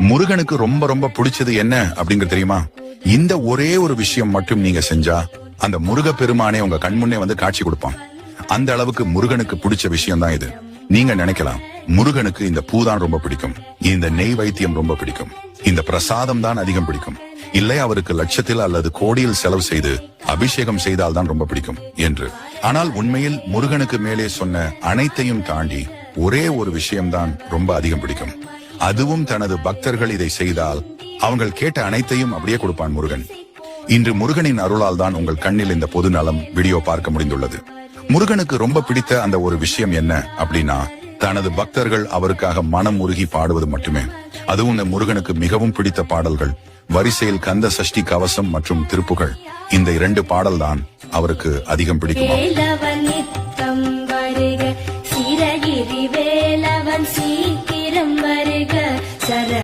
முருகனுக்கு ரொம்ப ரொம்ப பிடிச்சது என்ன அப்படிங்கிறது தெரியுமா? இந்த ஒரே ஒரு விஷயம் மட்டும் நீங்க செஞ்சா அந்த முருக பெருமானே உங்க கண்முன்னே வந்து காட்சி கொடுப்பான். அந்த அளவுக்கு முருகனுக்கு பிடிச்ச விஷயம் தான் இது. நீங்க நினைக்கலாம், முருகனுக்கு இந்த பூ தான் ரொம்ப பிடிக்கும், இந்த நெய் வைத்தியம் ரொம்ப பிடிக்கும், இந்த பிரசாதம் தான் அதிகம் பிடிக்கும், இல்லை அவருக்கு லட்சத்தில் அல்லது கோடியில் செலவு செய்து அபிஷேகம் செய்தால் தான் ரொம்ப பிடிக்கும் என்று. ஆனால் உண்மையில் முருகனுக்கு மேலே சொன்ன அனைத்தையும் தாண்டி ஒரே ஒரு விஷயம்தான் ரொம்ப அதிகம் பிடிக்கும். அதுவும் தனது பக்தர்கள் இதை செய்தால் அவங்க கேட்ட அனைத்தையும் அப்படியே கொடுப்பான் முருகன். இன்று முருகனின் அருளால் தான் உங்கள் கண்ணில் இந்த பொது நலம் வீடியோ பார்க்க முடிந்துள்ளது. முருகனுக்கு ரொம்ப பிடித்த அந்த ஒரு விஷயம் என்ன அப்படின்னா, தனது பக்தர்கள் அவருக்காக மனம் உருகி பாடுவது மட்டுமே. அதுவும் இந்த முருகனுக்கு மிகவும் பிடித்த பாடல்கள் வரிசையில் கந்த சஷ்டி கவசம் மற்றும் திருப்புகழ். இந்த 2 பாடல் தான் அவருக்கு அதிகம் பிடிக்குமா?